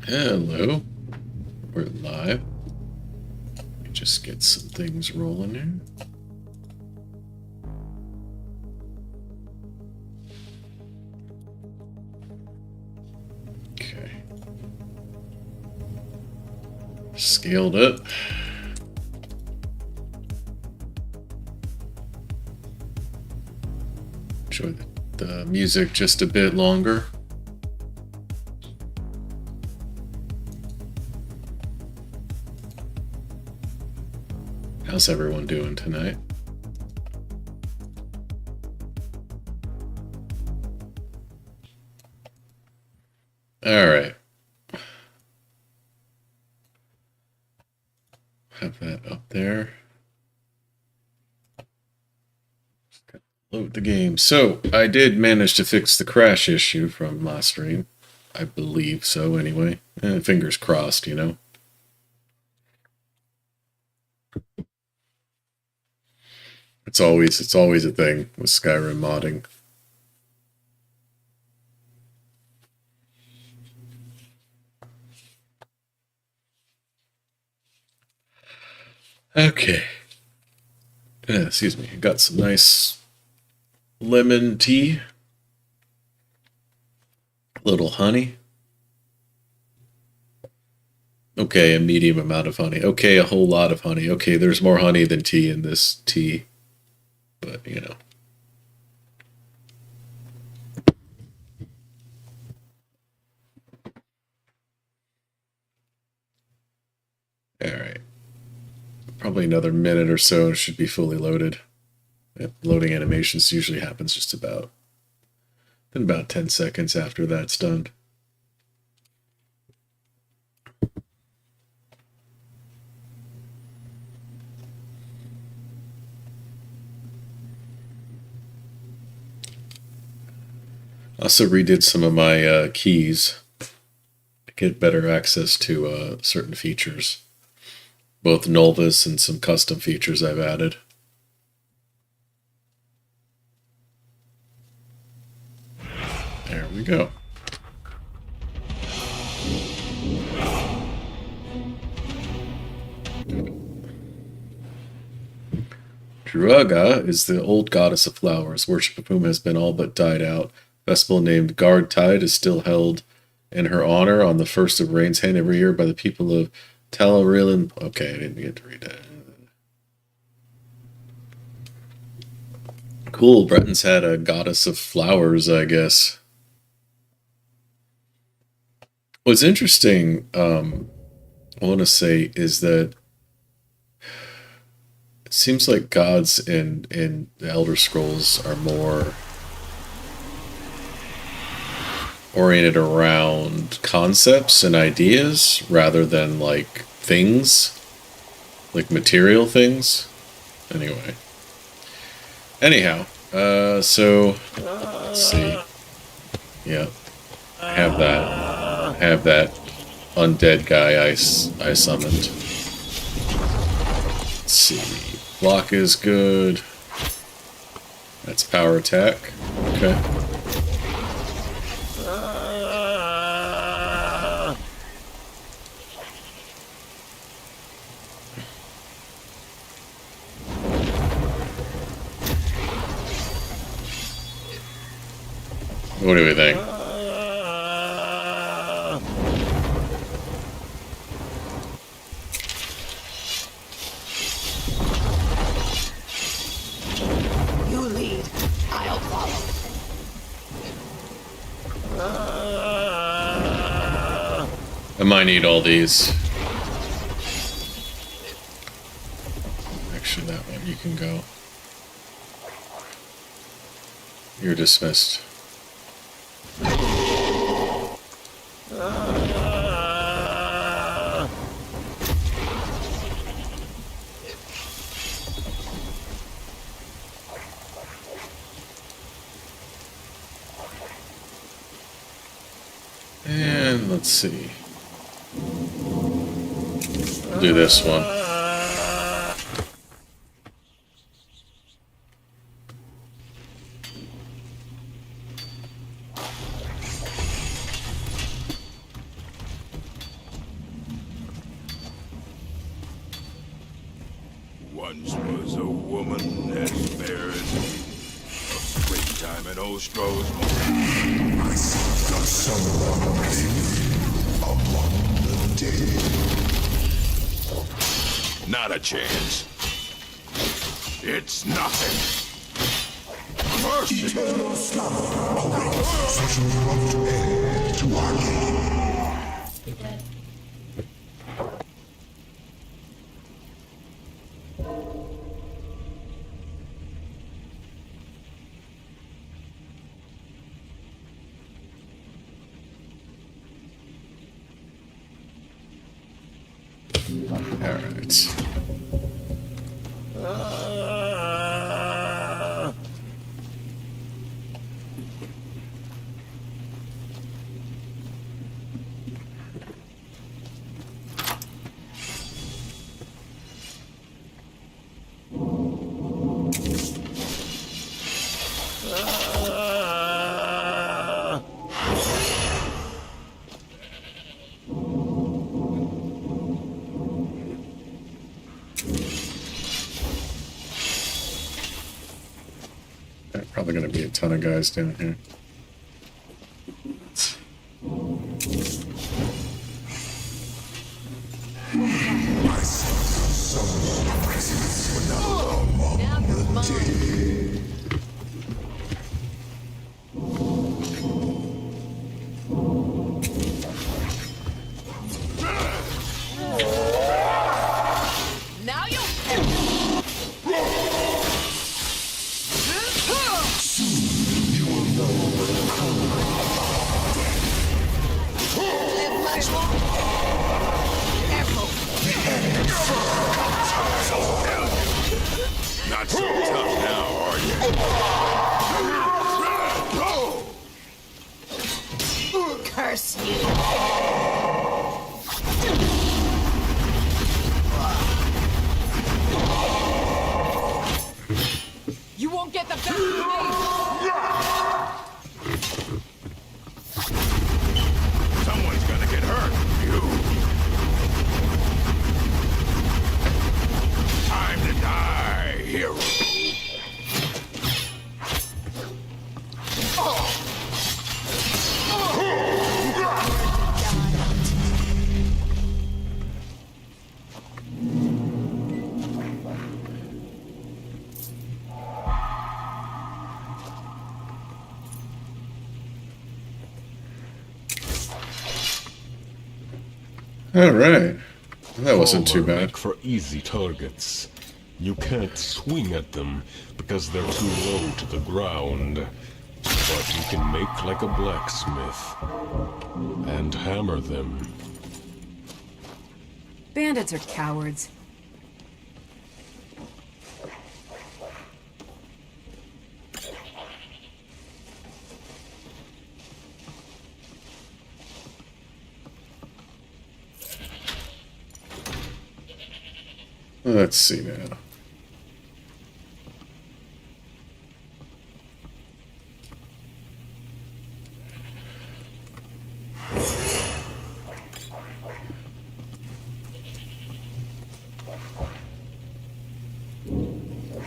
Hello, we're live. Let me just get some things rolling here. Okay. Scaled up. Enjoy the music just a bit longer. How's everyone doing tonight? All right. Have that up there. Load the game. So, I did manage to fix the crash issue from last stream. I believe so, anyway. Fingers crossed, you know. It's always a thing with Skyrim modding. Okay. Excuse me. Got some nice lemon tea. A little honey. Okay, a medium amount of honey. Okay, a whole lot of honey. Okay, there's more honey than tea in this tea. But, you know. Alright. Probably another minute or so, it should be fully loaded. Loading animations usually happens just about 10 seconds after that's done. Also redid some of my keys to get better access to certain features. Both Nolvis and some custom features I've added. There we go. Druaga is the old goddess of flowers, worship of whom has been all but died out. A festival named Guard Tide is still held in her honor on the 1st of Rain's Hand every year by the people of Talarilin. Okay, I didn't get to read that. Cool, Breton's had a goddess of flowers, I guess. What's interesting, I want to say, is that it seems like gods in the Elder Scrolls are more oriented around concepts and ideas rather than like things, like material things. Anyway. Anyhow, so let's see. Yeah, have that undead guy I summoned. Let's see. Block is good. That's power attack. Okay. What do we think? You lead, I'll follow. I might need all these. Actually, that one you can go. You're dismissed. And let's see. We'll do this one. Once was a woman as fair as me, of springtime and Ostro's I saw someone live among the dead. Not a chance. It's nothing. First, Eternal slumber awaits such an abrupt end to our game. Alright. Probably going to be a ton of guys down here. I saw someone presence among the dead. Now you not so tough now, are you? curse you. You won't get the best of me. Someone's gonna get hurt. You. Time to die, hero. Alright. That wasn't too Forward bad. make for easy targets. You can't swing at them because they're too low to the ground. But you can make like a blacksmith and hammer them. Bandits are cowards. Let's see now.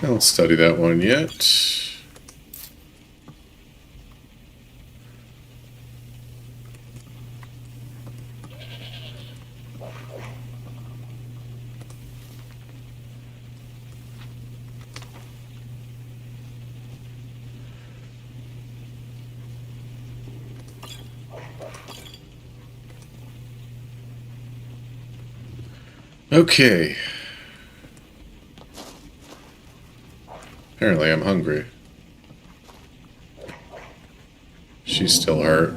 Don't study that one yet. Okay. Apparently I'm hungry. She's still hurt.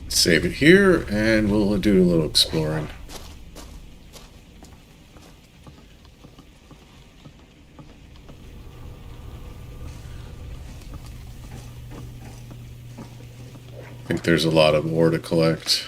Save it here, and we'll do a little exploring. think there's a lot of ore to collect.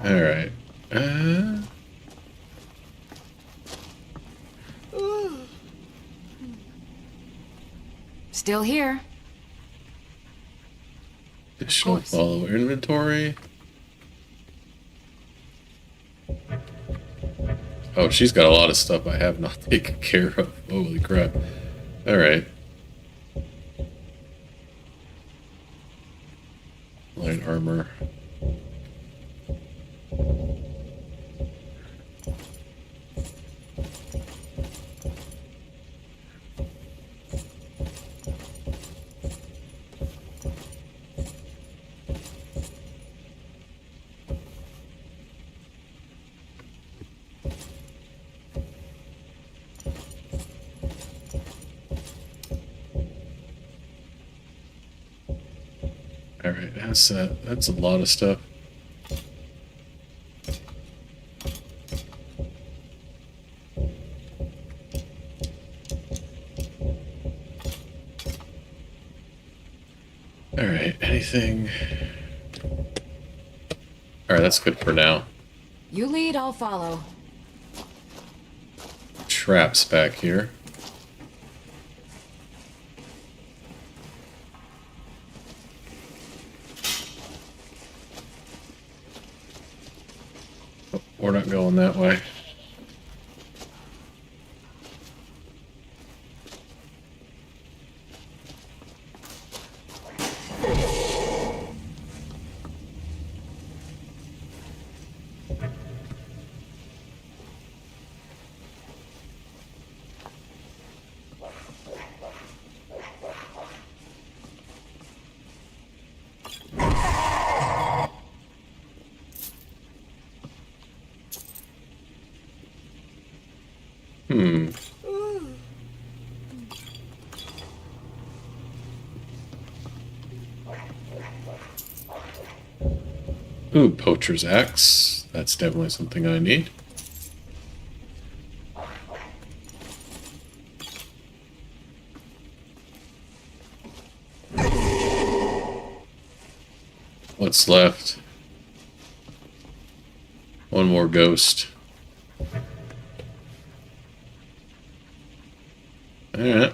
All right. Still here. Additional course. follow inventory. Oh, she's got a lot of stuff I have not taken care of. Holy crap. All right. Light armor. All right, that's a lot of stuff. All right, anything? All right, that's good for now. You lead, I'll follow. Traps back here. Oh, we're not going that way. Ooh, poacher's axe. That's definitely something I need. What's left? One more ghost. Alright.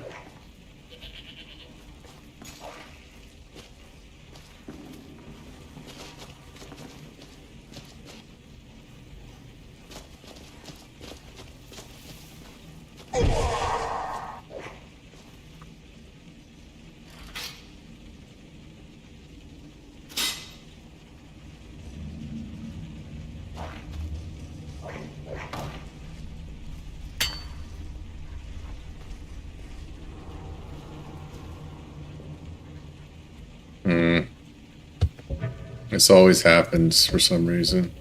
This always happens for some reason.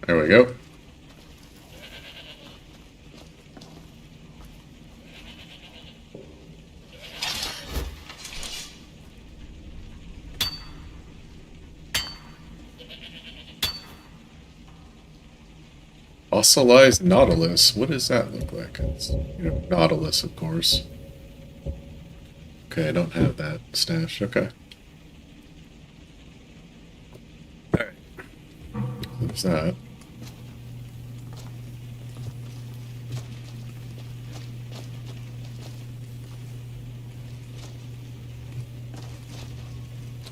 There we go. Fossilized Nautilus. What does that look like? It's, Nautilus, of course. Okay, I don't have that stashed. Okay. Alright. There's that.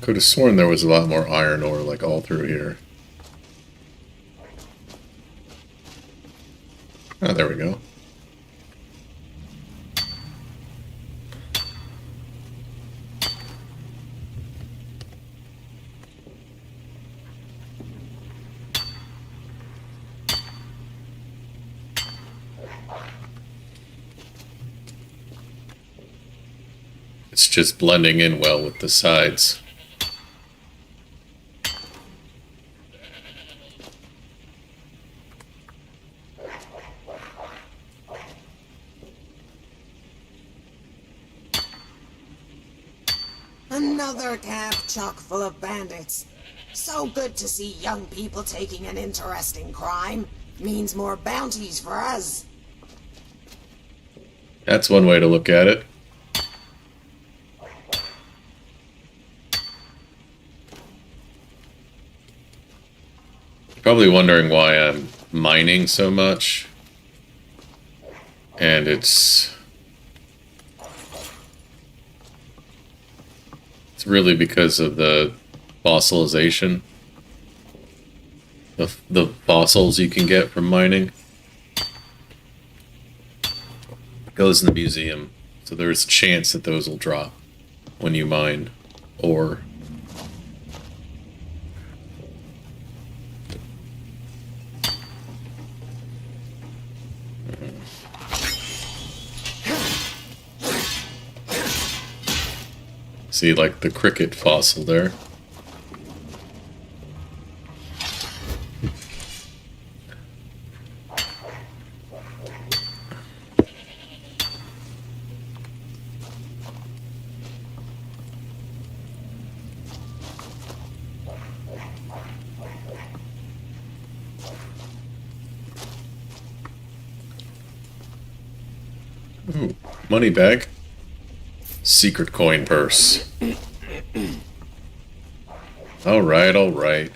Could have sworn there was a lot more iron ore, like, all through here. Oh, there we go. It's just blending in well with the sides. Another camp chock full of bandits. So good to see young people taking an interest in crime. Means more bounties for us. That's one way to look at it. Probably wondering why I'm mining so much. And it's really because of the fossilization. The fossils you can get from mining. Goes in the museum. So there's a chance that those will drop when you mine ore. See, like the cricket fossil there. Ooh, money bag. Secret coin purse. Alright, alright.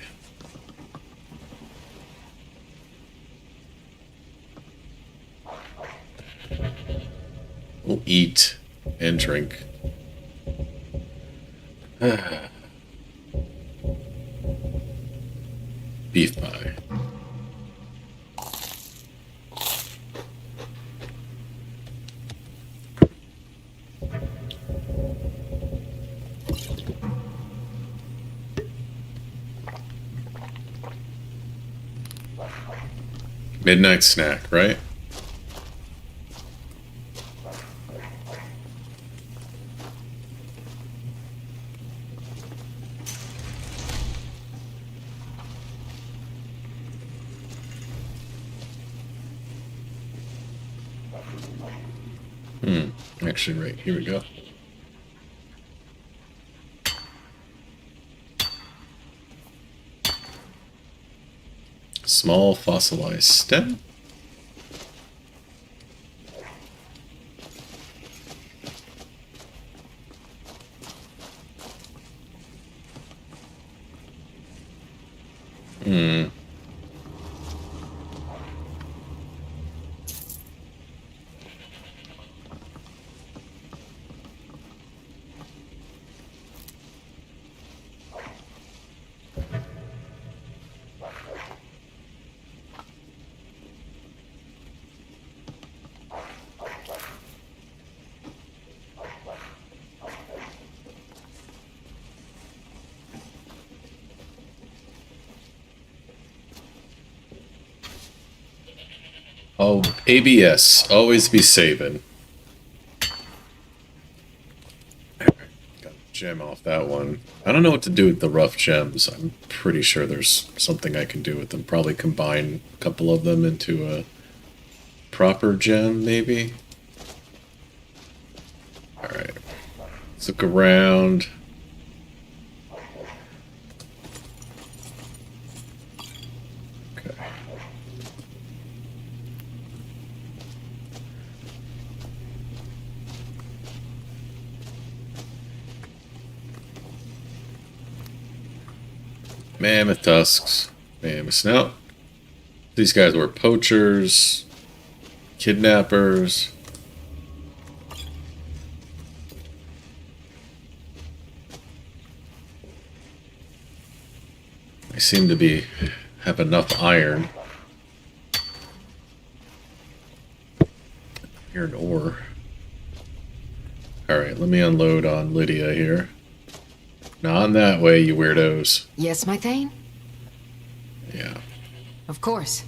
We'll eat and drink. Beef pie. Midnight snack, right? Actually, right, here we go. Small fossilized stem. Oh, ABS. Always be saving. Got a gem off that one. I don't know what to do with the rough gems. I'm pretty sure there's something I can do with them. Probably combine a couple of them into a proper gem, maybe? Alright. Let's look around. Mammoth tusks, mammoth snout. These guys were poachers, kidnappers. They seem to have enough iron. Iron ore. Alright, let me unload on Lydia here. Not in that way, you weirdos. Yes, my Thane? Yeah. Of course.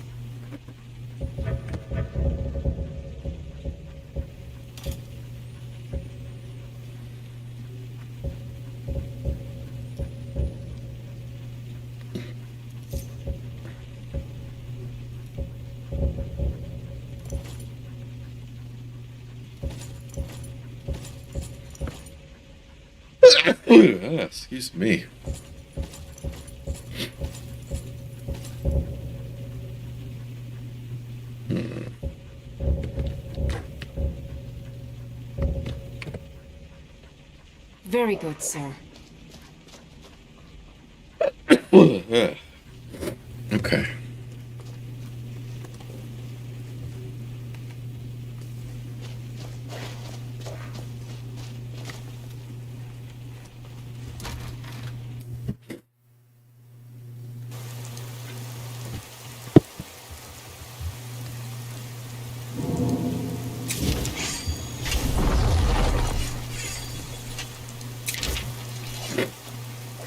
Excuse me. Very good, sir. Okay.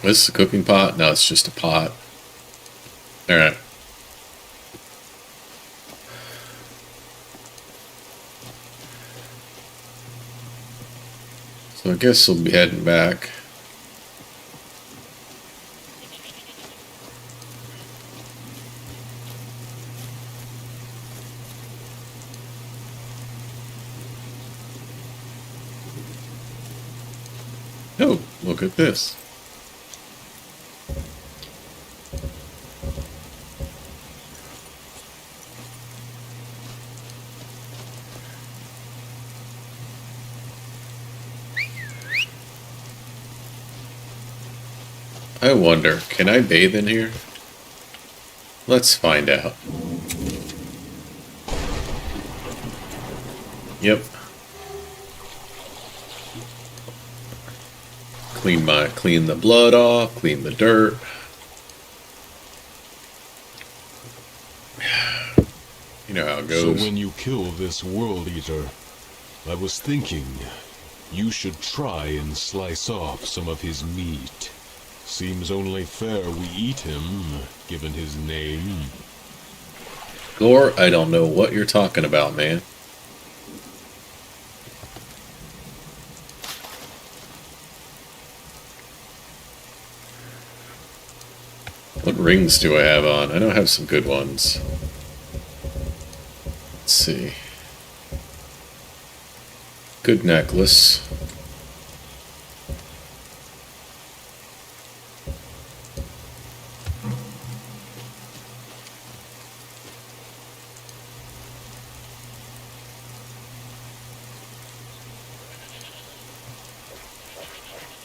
This is a cooking pot? No, it's just a pot. Alright. So I guess we'll be heading back. Oh, look at this. I wonder, can I bathe in here? Let's find out. Yep. Clean the blood off, clean the dirt. You know how it So goes. when you kill this world eater, I was thinking you should try and slice off some of his meat. Seems only fair we eat him, given his name. Gore, I don't know what you're talking about, man. What rings do I have on? I know I have some good ones. Let's see. Good necklace.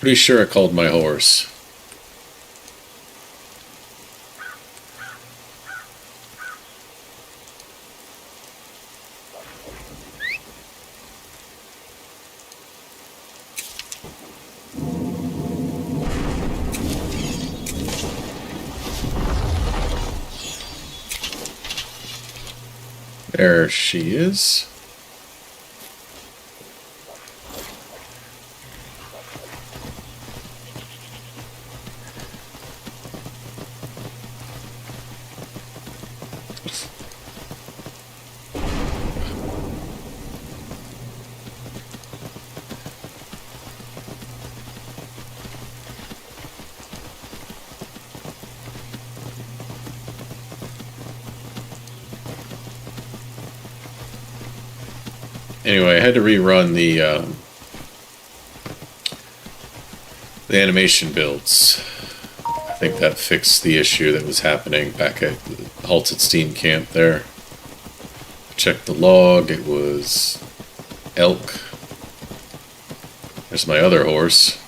Pretty sure I called my horse. There she is. Anyway, I had to rerun the animation builds. I think that fixed the issue that was happening back at the Halted Steam camp there. Checked the log, it was elk. There's my other horse.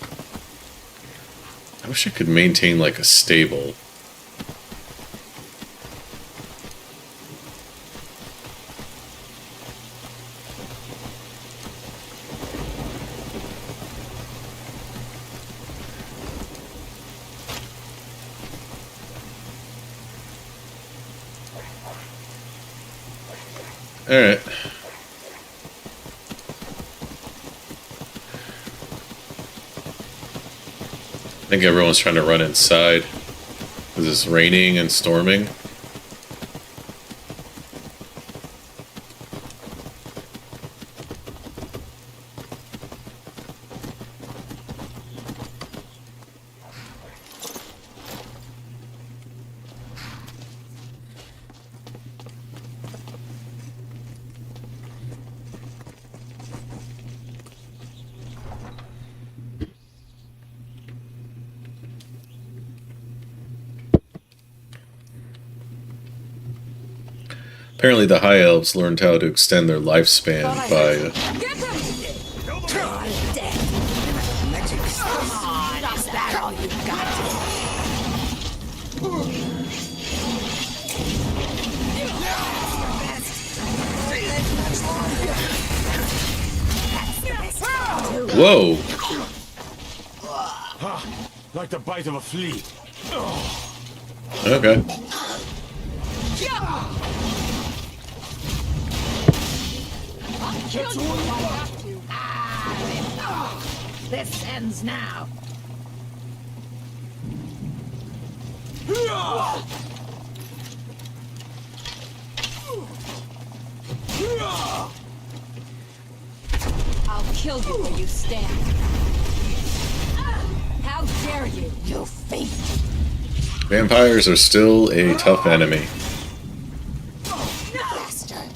I wish I could maintain like a stable. Alright. I think everyone's trying to run inside because it's raining and storming. Apparently, the High Elves learned how to extend their lifespan by. Get him! Come on, is that all you got? Whoa! Like the bite of a flea. Okay. I'll kill you if I have to. This ends now. I'll kill you where you stand. How dare you? You fiend. Vampires are still a tough enemy. Bastard.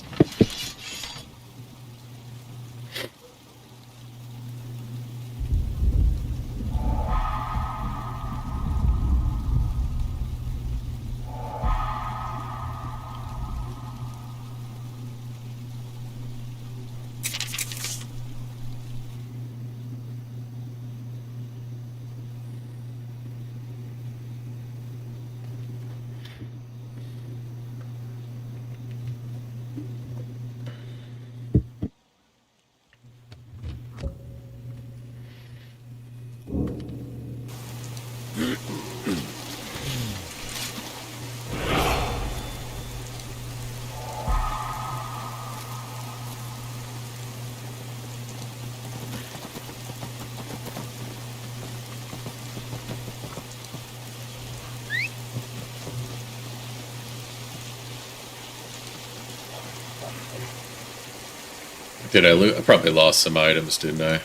Did I lose? I probably lost some items, didn't I?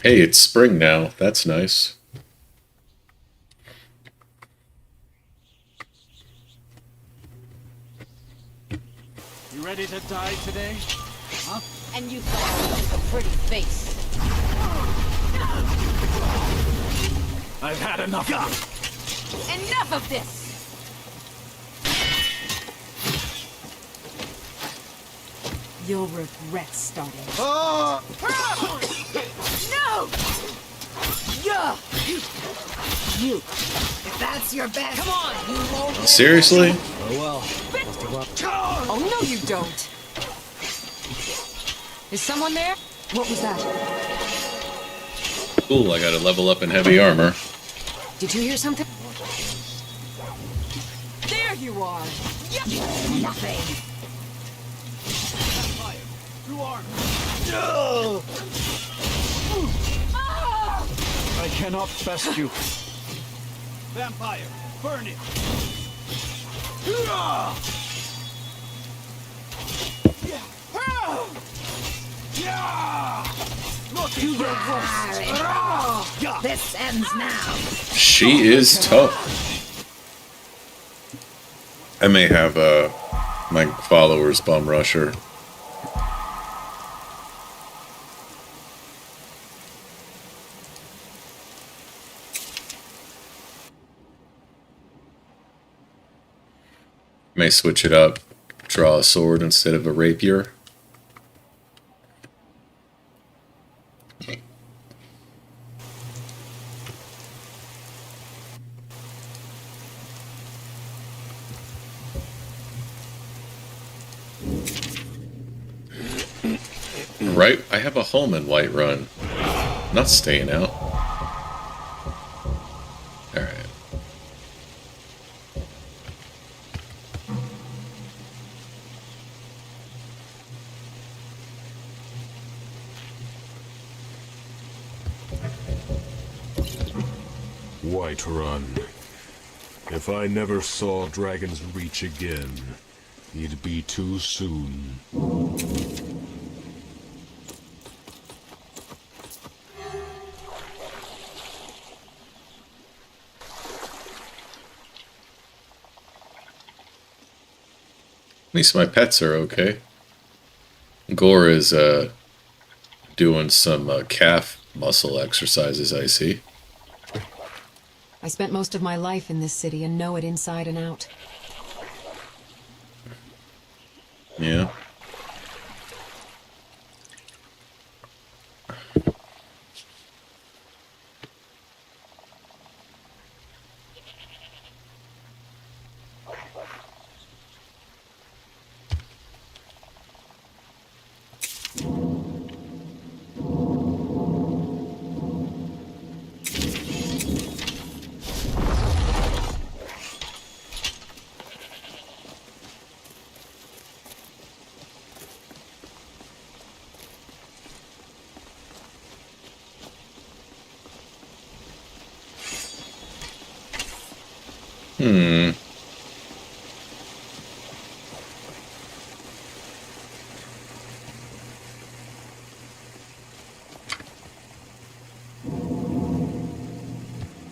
Hey, it's spring now. That's nice. You ready to die today? And you thought it was a pretty face. I've had enough of it. Enough of this! You'll regret starting. No! Yeah! You! If that's your best, Come on! you won't. Seriously? Oh, no, you don't! Is someone there? What was that? Cool, I gotta level up in heavy armor. Did you hear something? There you are! Nothing. I cannot best you. Vampire, burn it. Do your worst! This ends now. She is tough. I may have my followers bum rush her. May switch it up. Draw a sword instead of a rapier. Right, I have a home in Whiterun. Not staying out. Alright. Whiterun. If I never saw Dragon's Reach again, it'd be too soon. At least my pets are okay. Gore is doing some calf muscle exercises, I see. I spent most of my life in this city and know it inside and out. Yeah.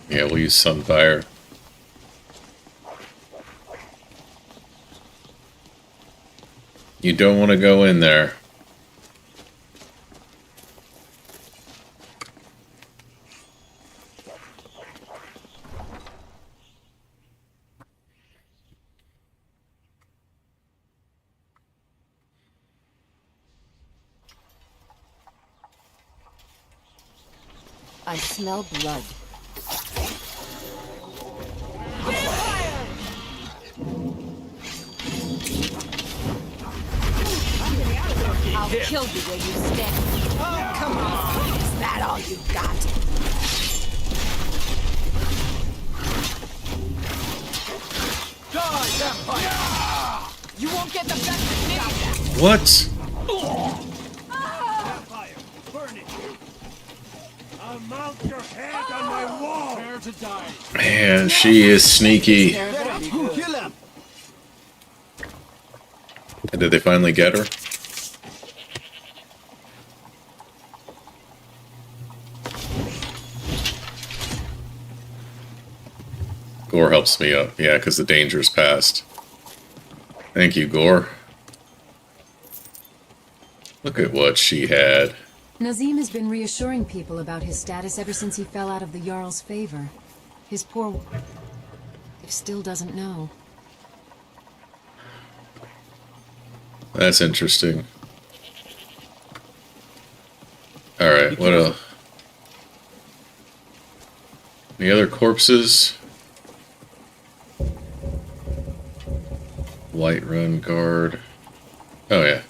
Yeah, we'll use Sunfire. You don't want to go in there. I smell blood. I'll kill you where you stand. Oh, come on. Is that all you got? Die, vampire! You won't get the best of me. What? Vampire, burn it! I'll mount your head on my wall! Prepare to die. Man, she is sneaky. Kill him! And did they finally get her? Gore helps me up. Yeah, because the danger's past. Thank you, Gore. Look at what she had. Nazim has been reassuring people about his status ever since he fell out of the Jarl's favor. His poor wife still doesn't know. That's interesting. Alright, what else? Any other corpses? Whiterun guard. Oh yeah.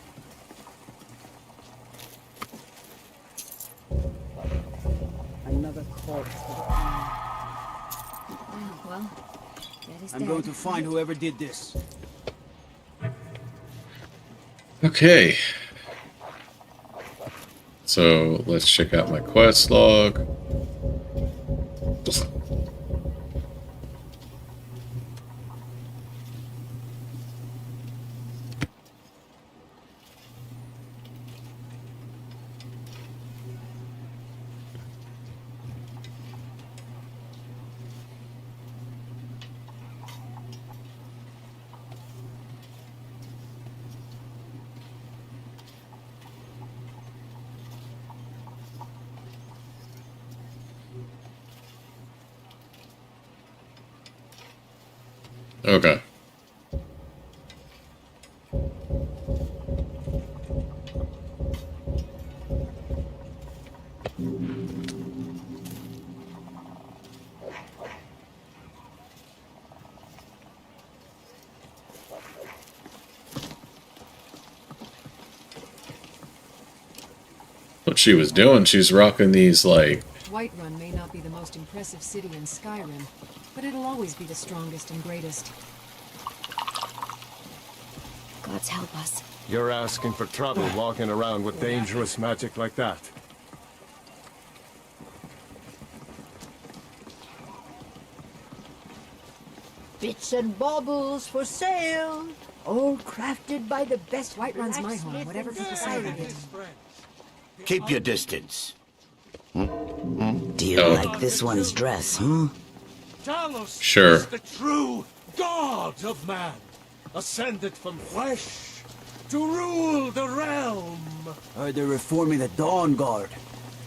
Another corpse for the crown. Well, that is I'm going to find whoever did this. Okay. So let's check out my quest log. Okay. What she was doing, she's rocking these, like... Whiterun may not be the most impressive city in Skyrim, but it'll always be the strongest and greatest. Gods help us. You're asking for trouble walking around with dangerous magic like that. Bits and baubles for sale. All crafted by the best Whiterun's my home, whatever people say of it. Keep your distance. Do you like this one's dress, Talos Sure. is the true god of man. ascended from flesh to rule the realm. Heard they're reforming the Dawn Guard.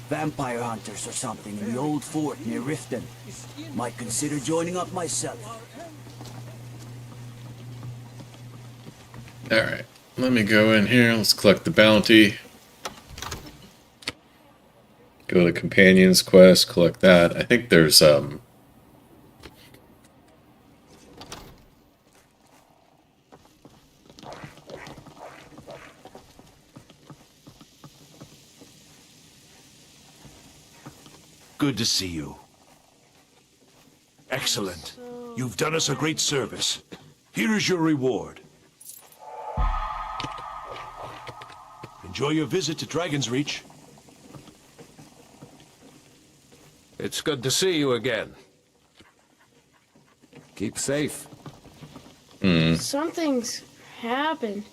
Vampire hunters or something in the old fort near Riften. Might consider joining up myself. Alright, let me go in here. Let's collect the bounty. Go to Companions Quest, collect that. I think there's, Good to see you. Excellent. You've done us a great service. Here is your reward. Enjoy your visit to Dragon's Reach. It's good to see you again. Keep safe. Something's happened.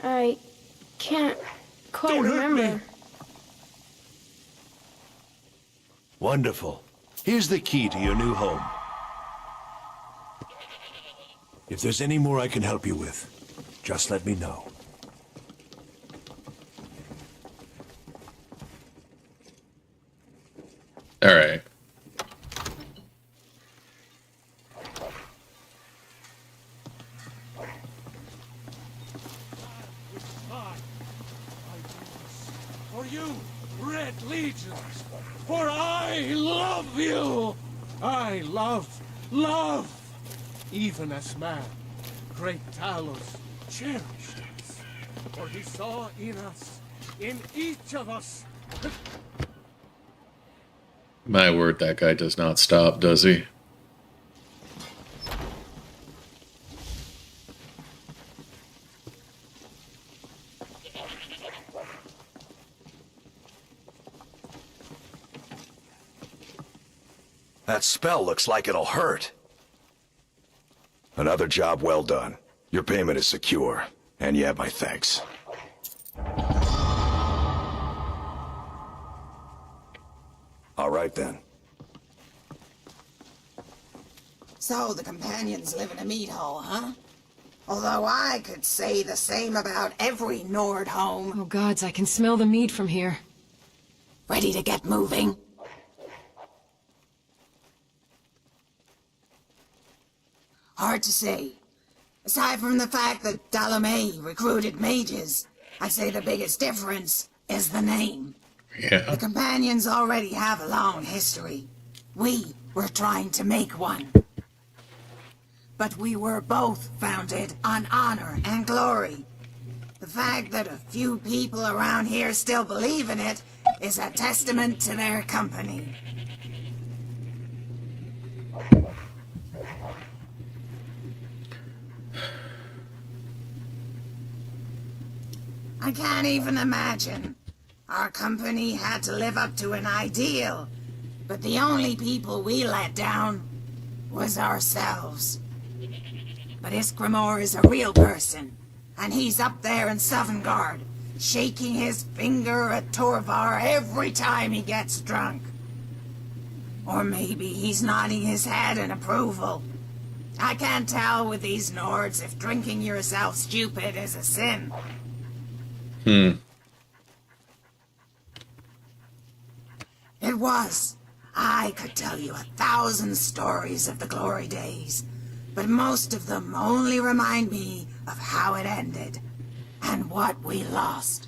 I can't quite Don't hurt remember. me. Wonderful. Here's the key to your new home. If there's any more I can help you with, just let me know. alright. For you, Red Legions, for I love you. I love, even as man, great Talos cherished us, for he saw in us, in each of us, My word, that guy does not stop, does he? That spell looks like it'll hurt. Another job well done. Your payment is secure, and you have my thanks. All right then. So the companions live in a meat hole, huh? Although I could say the same about every Nord home. Oh gods, I can smell the meat from here. Ready to get moving? Hard to say. Aside from the fact that Dalomay recruited mages, I'd say the biggest difference is the name. Yeah. The companions already have a long history. We were trying to make one. But we were both founded on honor and glory. The fact that a few people around here still believe in it is a testament to their company. I can't even imagine. Our company had to live up to an ideal, but the only people we let down was ourselves. But Iskramor is a real person, and he's up there in Sovngarde, shaking his finger at Torvar every time he gets drunk. Or maybe he's nodding his head in approval. I can't tell with these Nords if drinking yourself stupid is a sin. It was. I could tell you 1,000 stories of the glory days, but most of them only remind me of how it ended, and what we lost.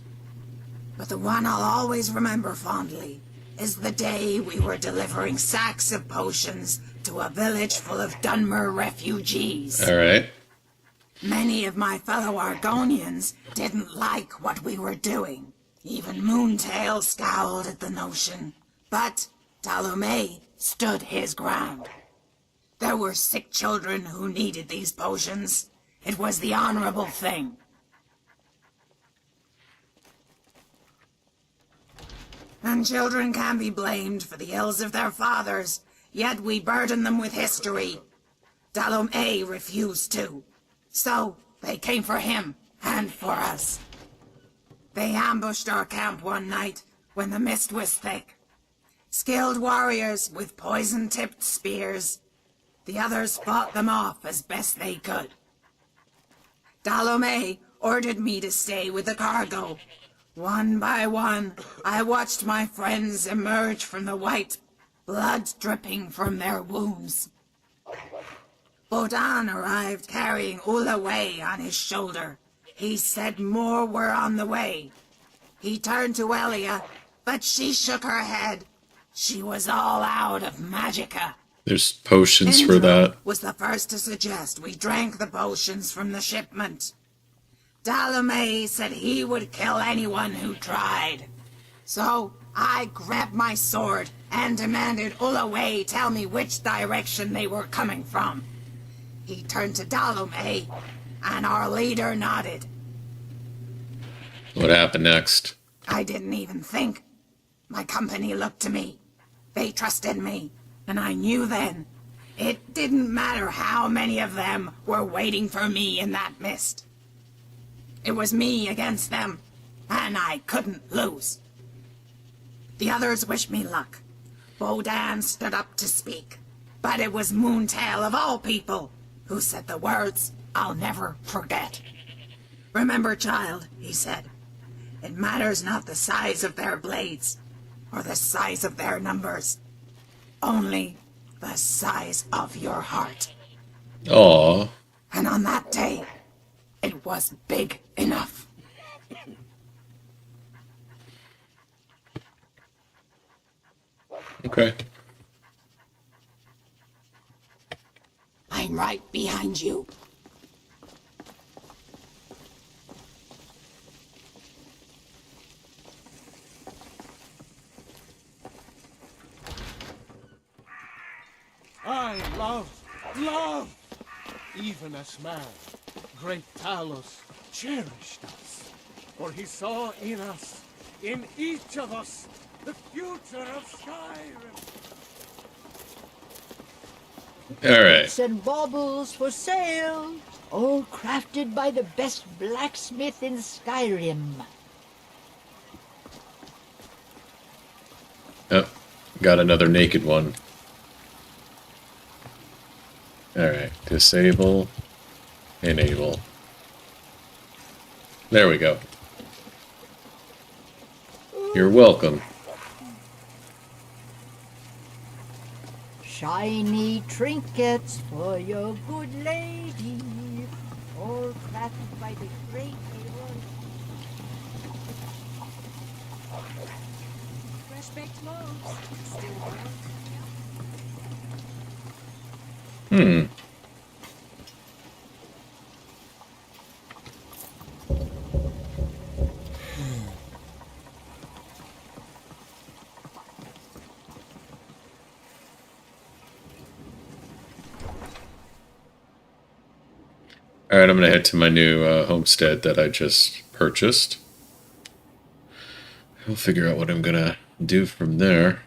But the one I'll always remember fondly is the day we were delivering sacks of potions to a village full of Dunmer refugees. Alright. Many of my fellow Argonians didn't like what we were doing. Even Moontail scowled at the notion. But Dalomay stood his ground. There were sick children who needed these potions. It was the honorable thing. And children can be blamed for the ills of their fathers, yet we burden them with history. Dalomay refused to. So they came for him, and for us. They ambushed our camp one night when the mist was thick. Skilled warriors with poison-tipped spears. The others fought them off as best they could. Dalome ordered me to stay with the cargo. One by one, I watched my friends emerge from the white, blood dripping from their wounds. Bodan arrived carrying Ulaway on his shoulder. He said more were on the way. He turned to Elia, but she shook her head. She was all out of magicka. There's potions for Indra that. was the first to suggest we drank the potions from the shipment. Dalame said he would kill anyone who tried. So I grabbed my sword and demanded Ulaway tell me which direction they were coming from. He turned to Dalame, and our leader nodded. What happened next? I didn't even think. My company looked to me. They trusted me, and I knew then. It didn't matter how many of them were waiting for me in that mist. It was me against them, and I couldn't lose. The others wished me luck. Bodan stood up to speak, but it was Moontail of all people who said the words I'll never forget. Remember, child, he said, it matters not the size of their blades, or the size of their numbers, only the size of your heart. Aww. And on that day, it was big enough. Okay. I'm right behind you. I love, even as man, great Talos cherished us, for he saw in us, in each of us, the future of Skyrim. Alright. Bits and baubles for sale, all crafted by the best blacksmith in Skyrim. Oh, got another naked one. Alright, disable, enable. There we go. You're welcome. Shiny trinkets for your good lady, all crafted by the great Aaron. Fresh baked loaves. Still warm. Hmm. Alright, I'm gonna head to my new homestead that I just purchased. I'll figure out what I'm gonna do from there.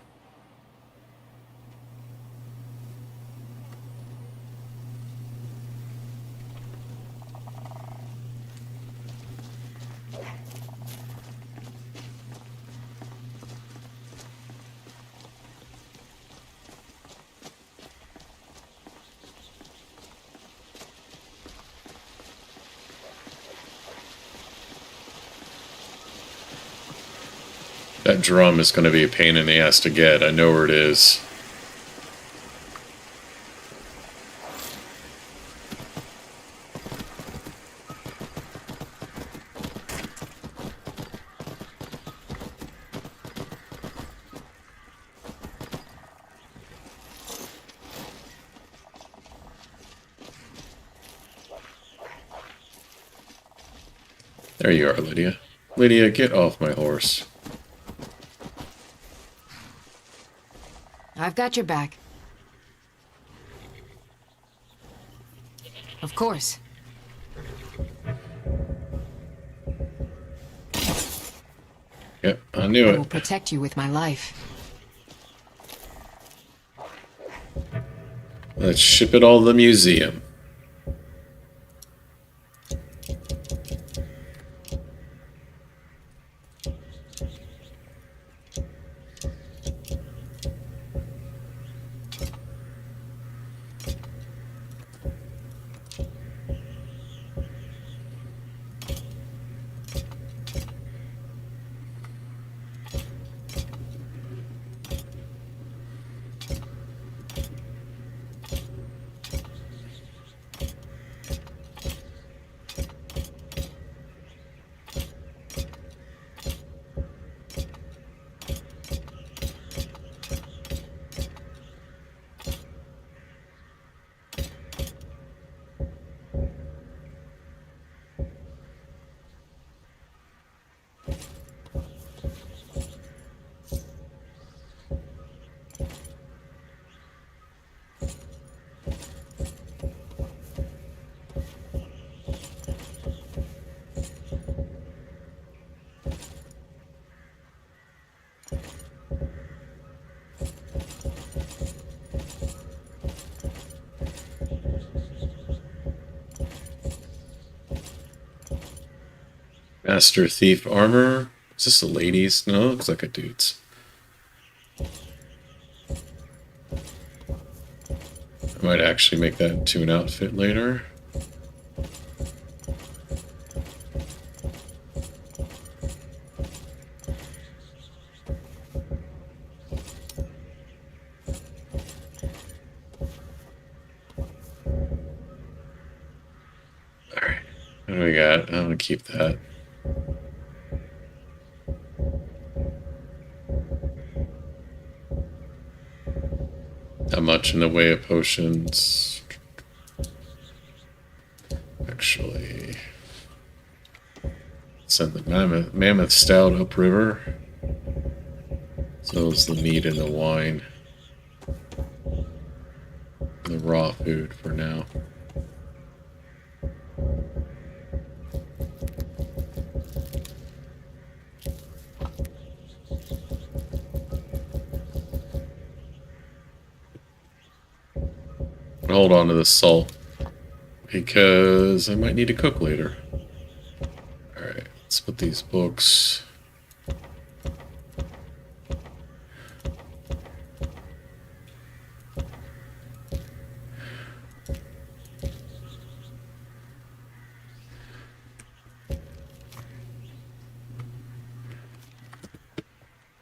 That drum is going to be a pain in the ass to get. I know where it is. There you are, Lydia. Lydia, get off my horse. I've got your back. Of course. Yep, I knew I will it. protect you with my life. Let's ship it all to the museum. Master Thief armor. Is this a lady's? No, it looks like a dude's. I might actually make that into an outfit later. Alright, what do we got? I'm gonna keep that. Not much in the way of potions. Actually, send the mammoth stout upriver. So is the meat and the wine. The raw food for now. Hold on to the salt because I might need to cook later. Alright, let's put these books.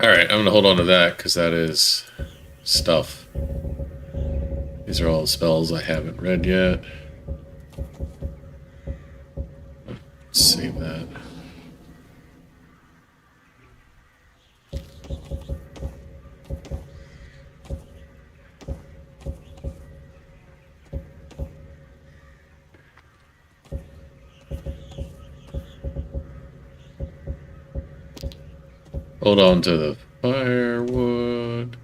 Alright, I'm gonna hold on to that because that is stuff. These are all spells I haven't read yet. Save that. Hold on to the firewood.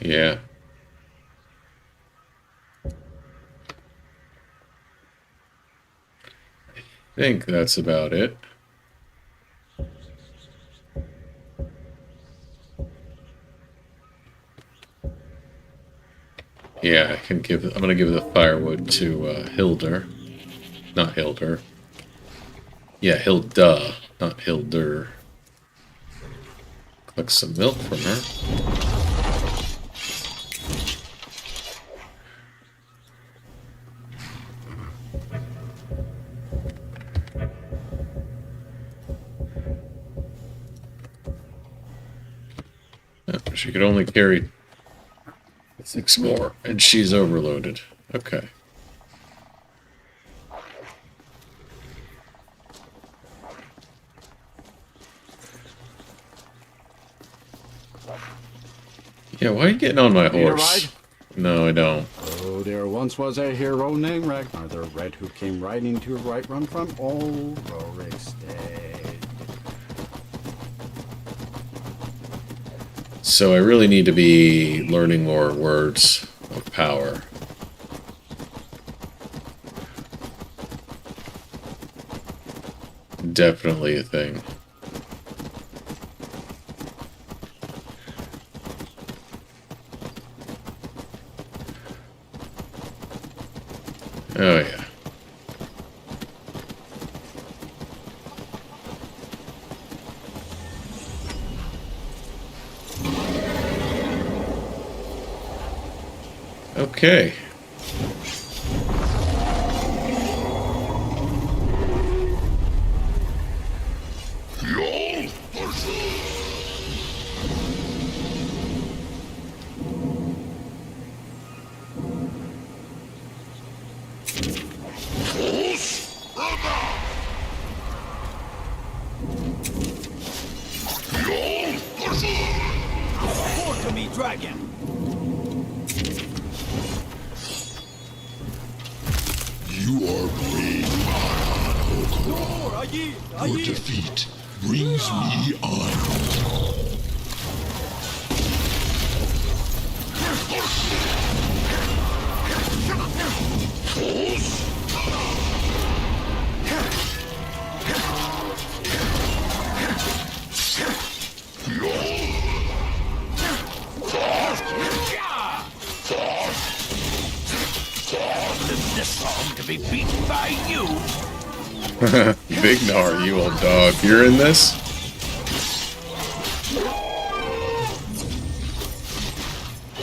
Yeah. I think that's about it. Yeah, I'm gonna give the firewood to Hilder. Not Hilder. Yeah, Hilda, not Hilder. Collect some milk from her. She could only carry 6 more, and she's overloaded. Okay. Yeah, why are you getting on my Need a horse? ride? No, I don't. Oh, there once was a hero named Ragnar the Red who came riding to Whiterun from old Rorikstead. So I really need to be learning more words of power. Definitely a thing. Oh yeah. Okay. Report to me, dragon. You are brave, Your defeat brings me honor. you! Big Gnar, you old dog. You're in this?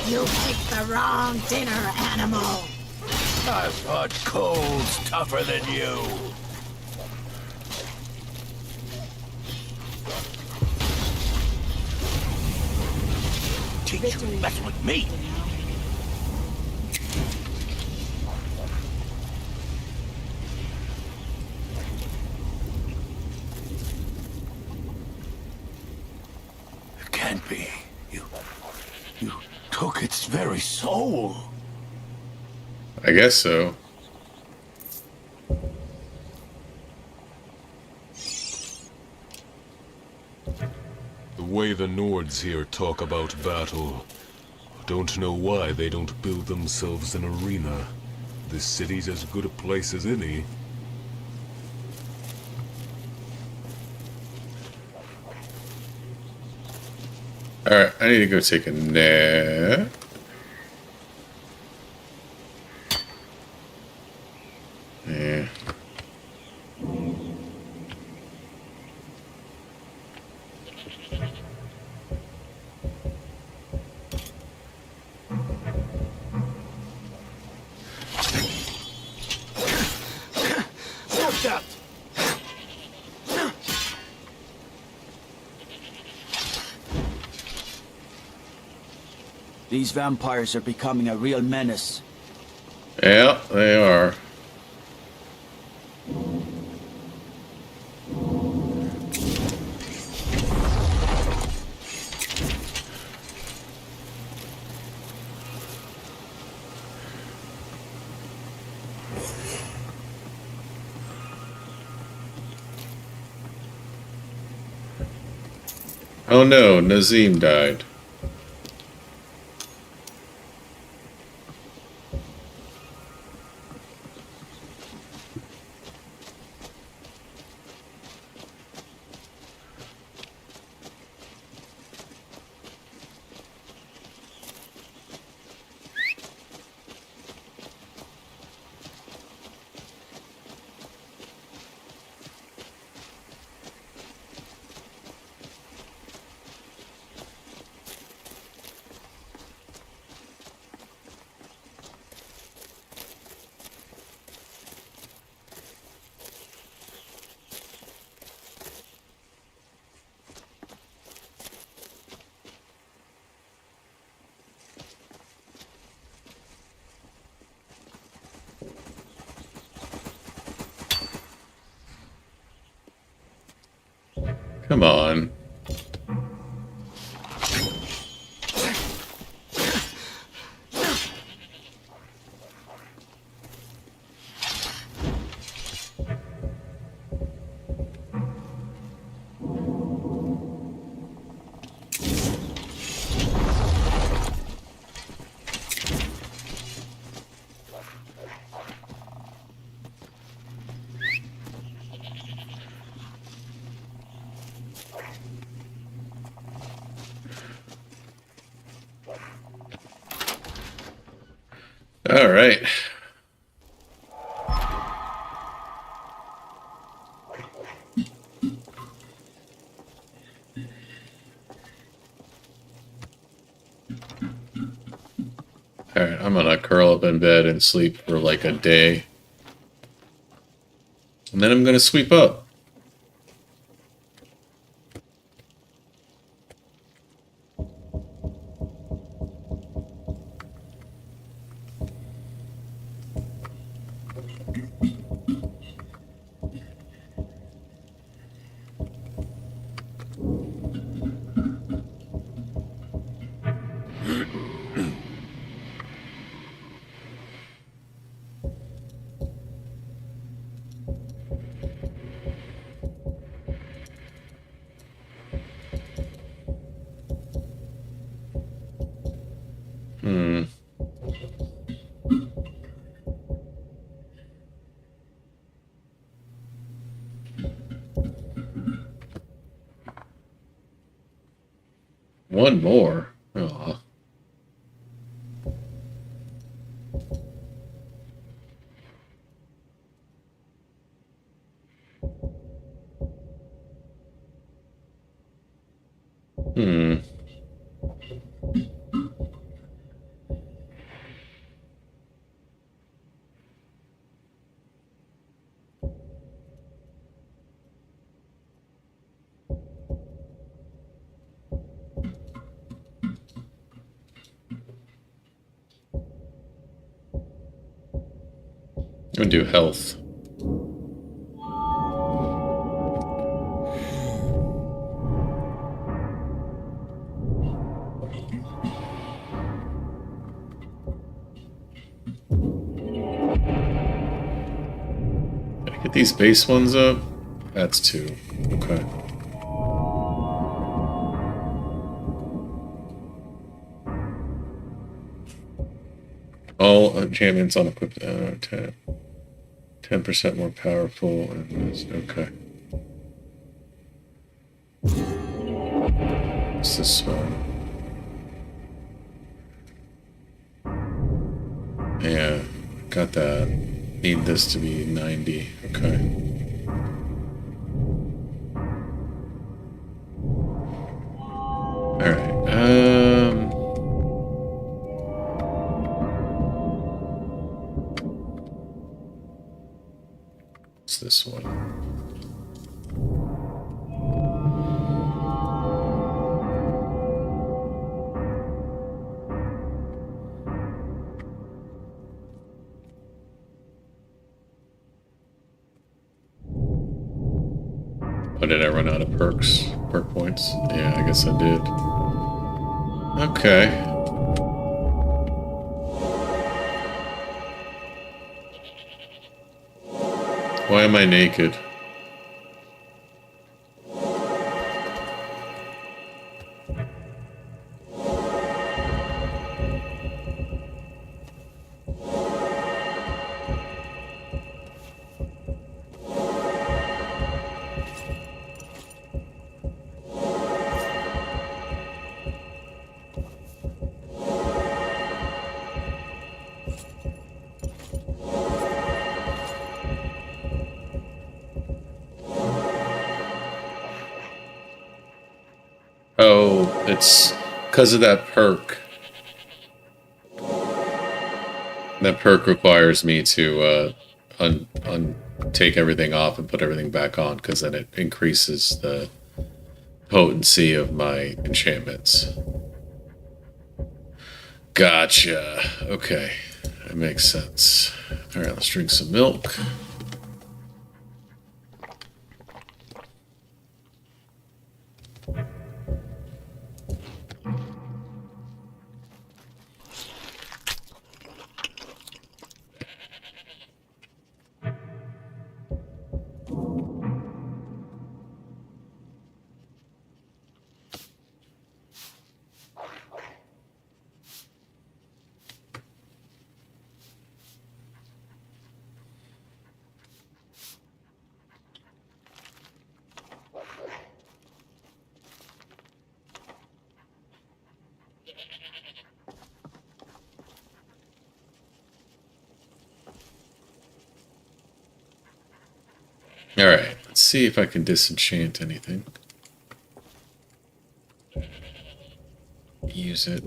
You picked the wrong dinner, animal. I thought cold's tougher than you. Teach you to mess with me. It can't be. You took its very soul. I guess so. The way the Nords here talk about battle. Don't know why they don't build themselves an arena. This city's as good a place as any. Alright, I need to go take a nap. Yeah. Watch out! These vampires are becoming a real menace. Yeah, they are. Oh no, Nazim died. Come on. All right. All right, I'm gonna curl up in bed and sleep for like a day. And then I'm gonna sweep up. One more. Aw. Hmm. I'm gonna do health. Did I get these base ones up? That's 2. Okay. All enchantments on equipped 10% more powerful and this. Okay. What's this one? Yeah, got that. Need this to be 90. Okay. Alright. What's this one? Oh, did I run out of perks? Perk points? Yeah, I guess I did. Okay. Why am I naked? Oh, it's because of that perk. That perk requires me to take everything off and put everything back on, because then it increases the potency of my enchantments. Gotcha. Okay. That makes sense. Alright, let's drink some milk. Alright, let's see if I can disenchant anything. Use it.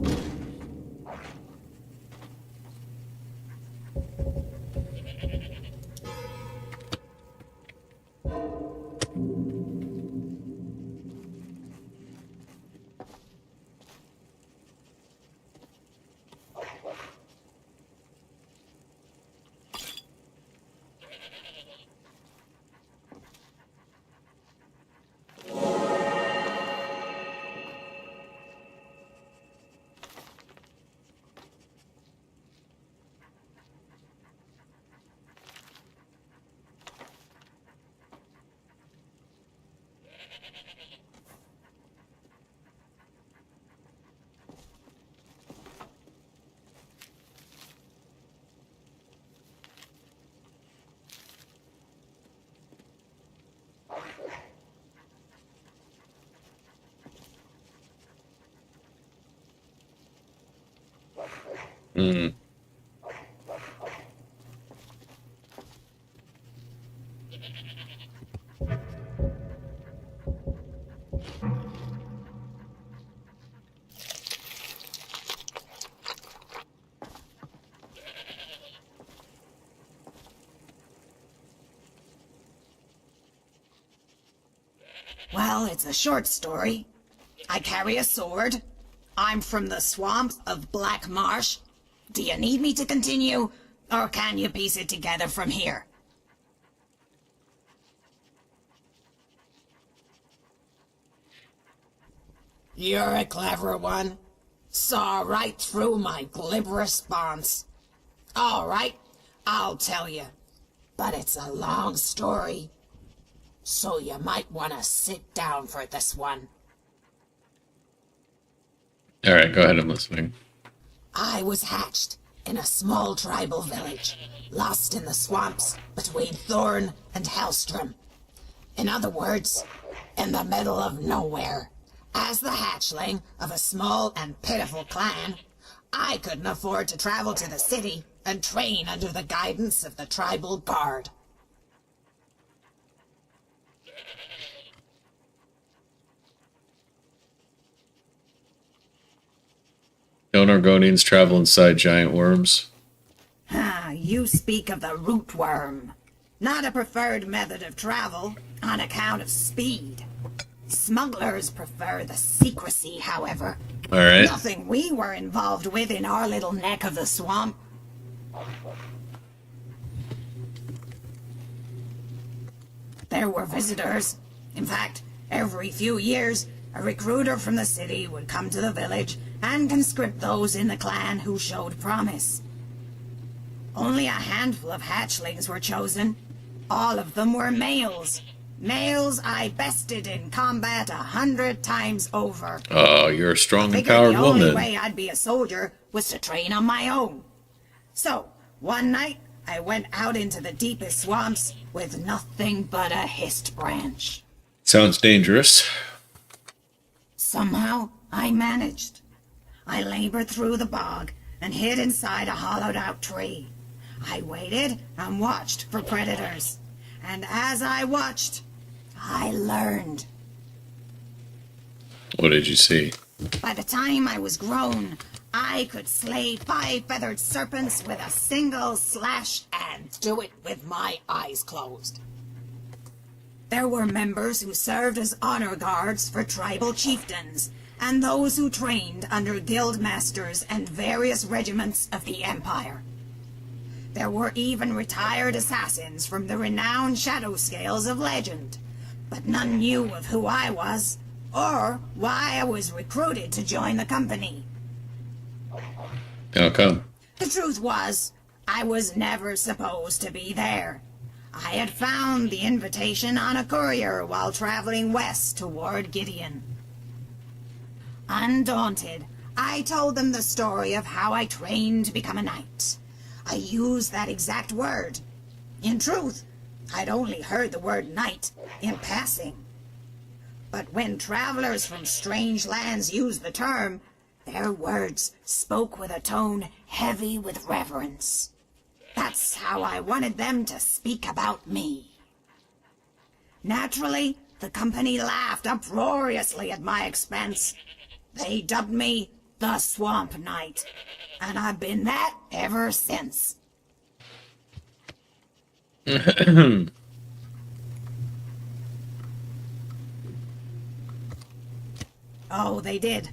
Hmm. Well, it's a short story. I carry a sword. I'm from the swamp of Black Marsh. Do you need me to continue, or can you piece it together from here? You're a clever one. Saw right through my glib response. All right, I'll tell you. But it's a long story, so you might want to sit down for this one. All right, go ahead. I'm listening. I was hatched in a small tribal village, lost in the swamps between Thorn and Hellstrom. In other words, in the middle of nowhere. As the hatchling of a small and pitiful clan, I couldn't afford to travel to the city and train under the guidance of the tribal guard. Don't Argonians travel inside giant worms? Ah, you speak of the root worm. Not a preferred method of travel on account of speed. Smugglers prefer the secrecy, however. All right. Nothing we were involved with in our little neck of the swamp. There were visitors. In fact, every few years, a recruiter from the city would come to the village and conscript those in the clan who showed promise. Only a handful of hatchlings were chosen. All of them were males. Males I bested in combat 100 times over. Oh, you're a strong and Figured empowered the only woman. way I'd be a soldier was to train on my own. So, one night, I went out into the deepest swamps with nothing but a hist branch. Sounds dangerous. Somehow, I managed. I labored through the bog and hid inside a hollowed-out tree. I waited and watched for predators. And as I watched, I learned. What did you see? By the time I was grown, I could slay 5 feathered serpents with a single slash and do it with my eyes closed. There were members who served as honor guards for tribal chieftains, and those who trained under guild masters and various regiments of the Empire. There were even retired assassins from the renowned shadow scales of legend, but none knew of who I was, or why I was recruited to join the company. How come? The truth was, I was never supposed to be there. I had found the invitation on a courier while traveling west toward Gideon. Undaunted, I told them the story of how I trained to become a knight. I used that exact word. In truth, I'd only heard the word knight in passing. But when travelers from strange lands used the term, their words spoke with a tone heavy with reverence. That's how I wanted them to speak about me. Naturally, the company laughed uproariously at my expense. They dubbed me the Swamp Knight, and I've been that ever since. Oh, they did.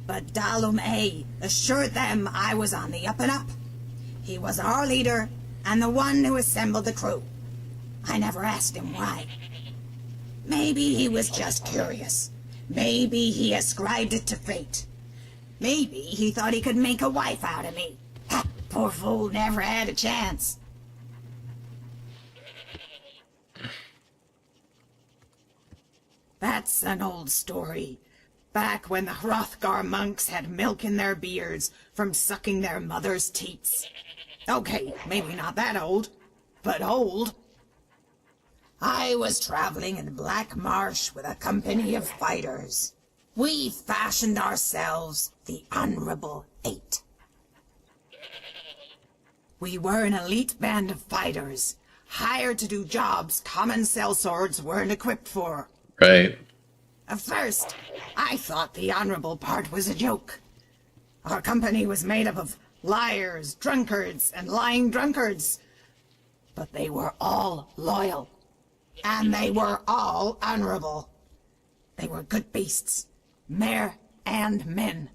But Dalum A assured them I was on the up and up. He was our leader and the one who assembled the crew. I never asked him why. Maybe he was just curious. Maybe he ascribed it to fate. Maybe he thought he could make a wife out of me. Ha, poor fool never had a chance. That's an old story. Back when the Hrothgar monks had milk in their beards from sucking their mother's teats. Okay, maybe not that old, but old. I was traveling in Black Marsh with a company of fighters. We fashioned ourselves the Honorable Eight. We were an elite band of fighters, hired to do jobs common sellswords weren't equipped for. Right. At first, I thought the honorable part was a joke. Our company was made up of liars, drunkards, and lying drunkards. But they were all loyal. And they were all honorable. They were good beasts, mare and men.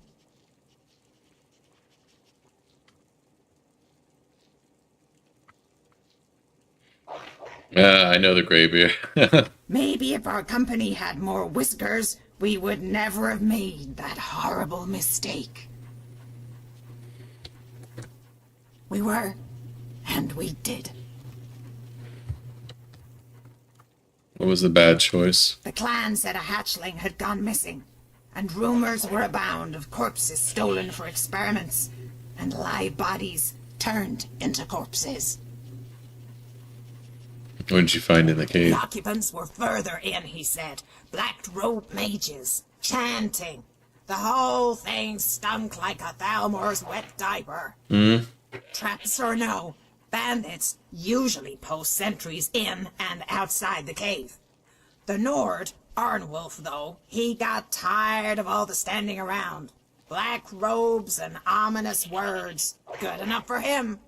I know the graybeard. Maybe if our company had more whiskers, we would never have made that horrible mistake. We were, and we did. What was the bad choice? The clan said a hatchling had gone missing, and rumors were abound of corpses stolen for experiments, and live bodies turned into corpses. What did you find in the cave? The occupants were further in, he said. Black-robed mages, chanting. The whole thing stunk like a Thalmor's wet diaper. Traps or no, bandits usually post sentries in and outside the cave. The Nord, Arnwulf, though, he got tired of all the standing around. Black robes and ominous words. Good enough for him.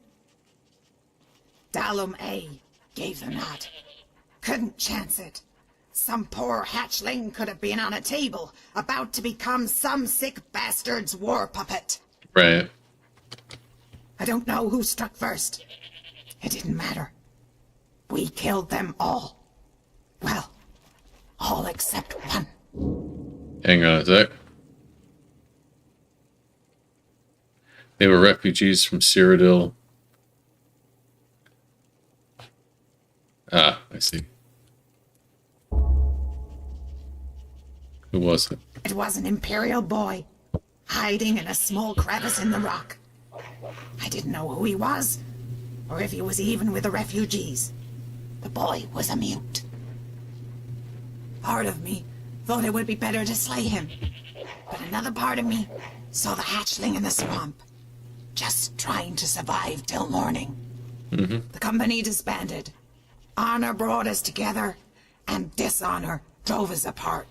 Dalum A gave the nod. Couldn't chance it. Some poor hatchling could have been on a table, about to become some sick bastard's war puppet. Right. I don't know who struck first. It didn't matter. We killed them all. Well, all except one. Hang on a sec. They were refugees from Cyrodiil. Ah, I see. Who was it? It was an Imperial boy, hiding in a small crevice in the rock. I didn't know who he was, or if he was even with the refugees. The boy was a mute. Part of me thought it would be better to slay him, but another part of me saw the hatchling in the swamp, just trying to survive till morning. The company disbanded. Honor brought us together, and dishonor drove us apart.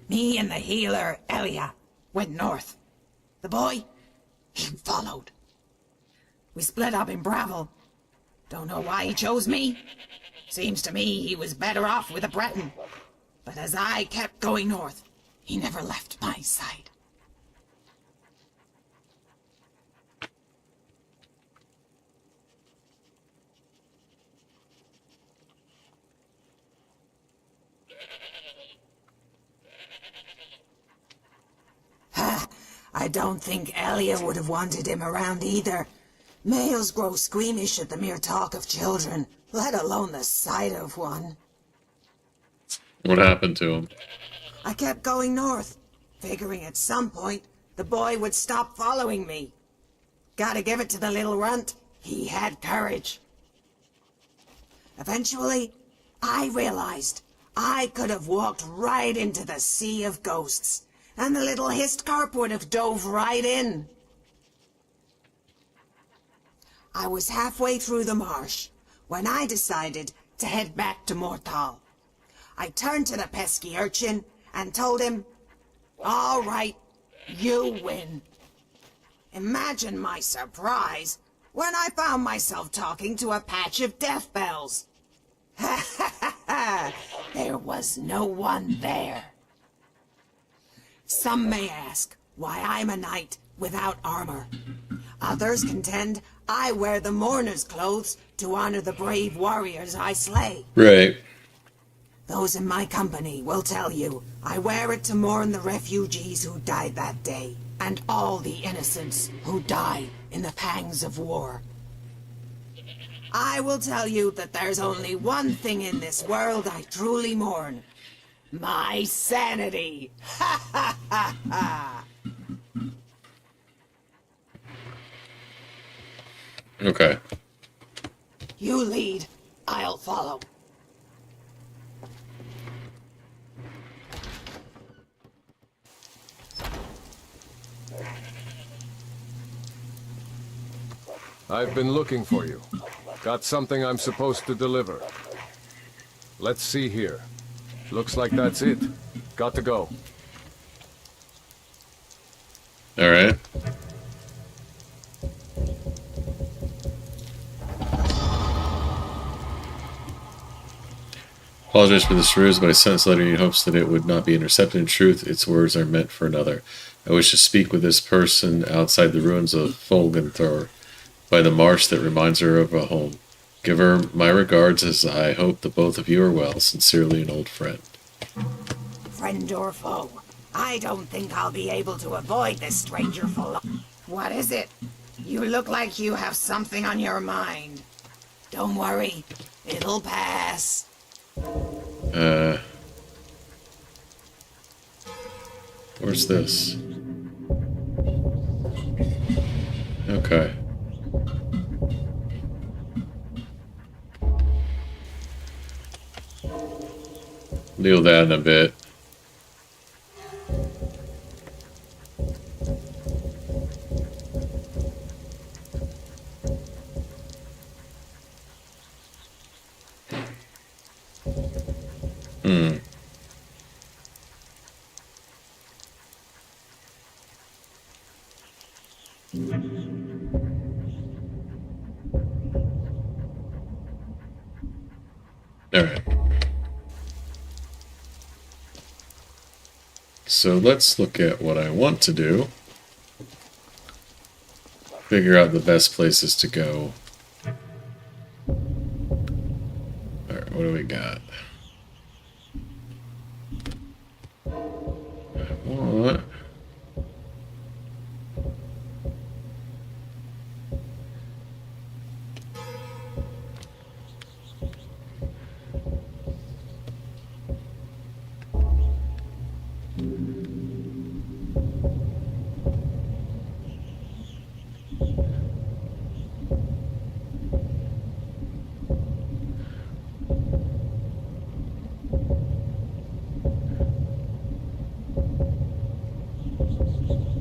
Me and the healer, Elia, went north. The boy, he followed. We split up in Bravel. Don't know why he chose me. Seems to me he was better off with a Breton. But as I kept going north, he never left my side. I don't think Elia would have wanted him around either. Males grow squeamish at the mere talk of children, let alone the sight of one. What happened to him? I kept going north, figuring at some point the boy would stop following me. Gotta give it to the little runt. He had courage. Eventually, I realized I could have walked right into the sea of ghosts, and the little Histcarp would have dove right in. I was halfway through the marsh when I decided to head back to Morthal. I turned to the pesky urchin and told him, "All right, you win." Imagine my surprise when I found myself talking to a patch of death bells. There was no one there. Some may ask why I'm a knight without armor. Others contend I wear the mourner's clothes to honor the brave warriors I slay. Right. Those in my company will tell you I wear it to mourn the refugees who died that day, and all the innocents who die in the pangs of war. I will tell you that there's only one thing in this world I truly mourn. My sanity! Ha ha ha ha! Okay. You lead, I'll follow. I've been looking for you. Got something I'm supposed to deliver. Let's see here. Looks like that's it. Got to go. All right. Apologize for this ruse, but I sent this letter in hopes that it would not be intercepted. In truth, its words are meant for another. I wish to speak with this person outside the ruins of Folgenthor, by the marsh that reminds her of a home. Give her my regards, as I hope that both of you are well. Sincerely, an old friend. Friend or foe, I don't think I'll be able to avoid this stranger for long. What is it? You look like you have something on your mind. Don't worry, it'll pass. Where's this? Okay. Deal that in a bit. Alright. So let's look at what I want to do. Figure out the best places to go. Alright, what do we got? I want...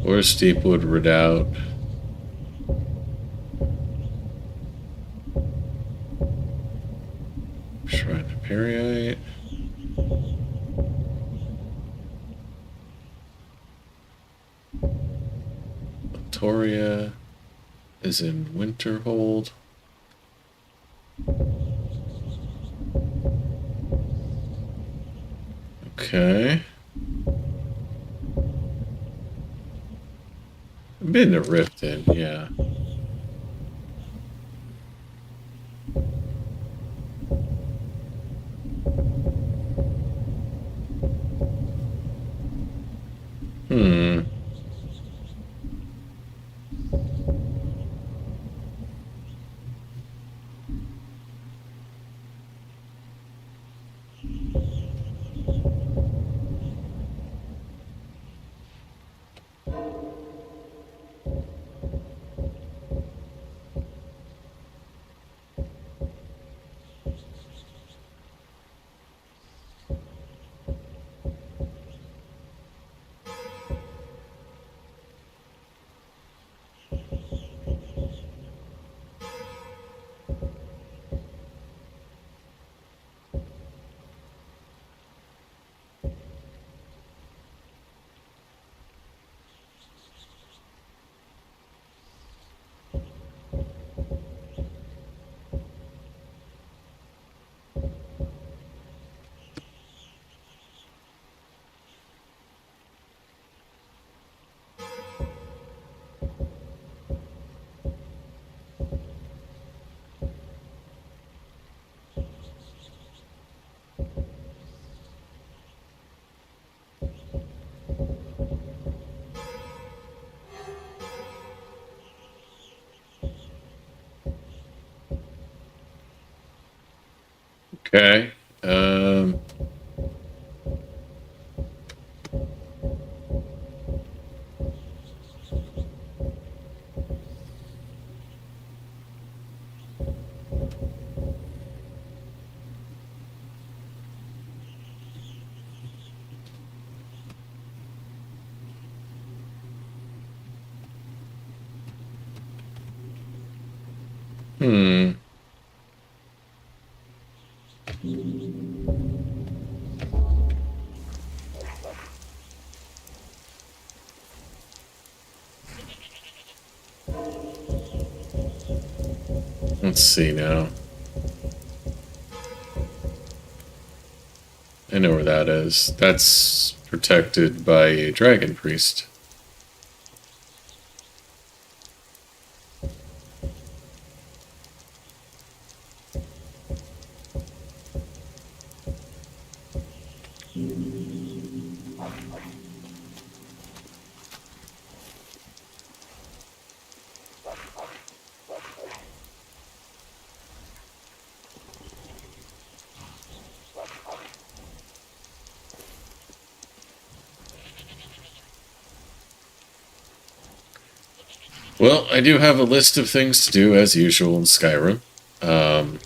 Where's Steepwood Redoubt? Shrine to Periite. Victoria is in Winterhold. Okay. I've been to Riften, yeah. Okay. Let's see now. I know where that is. That's protected by a dragon priest. Well, I do have a list of things to do as usual in Skyrim. Got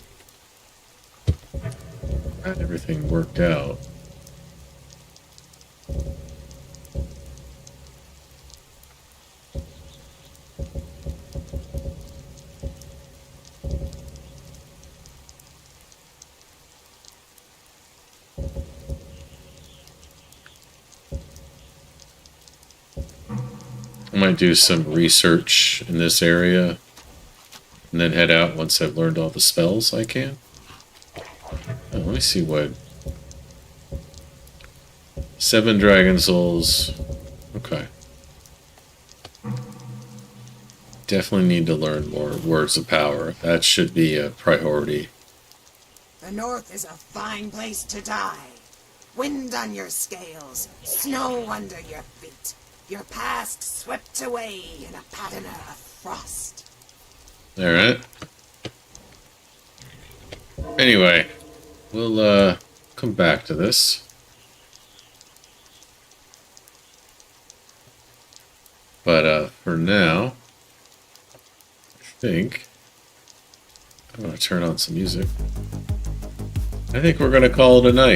everything worked out. I might do some research in this area and then head out once I've learned all the spells I can. Oh, let me see what... 7 dragon souls. Okay. Definitely need to learn more words of power. That should be a priority. The north is a fine place to die. Wind on your scales, snow under your feet. Your past swept away in a patina of frost. Alright. Anyway, we'll come back to this. But for now, I think I'm going to turn on some music. I think we're going to call it a night.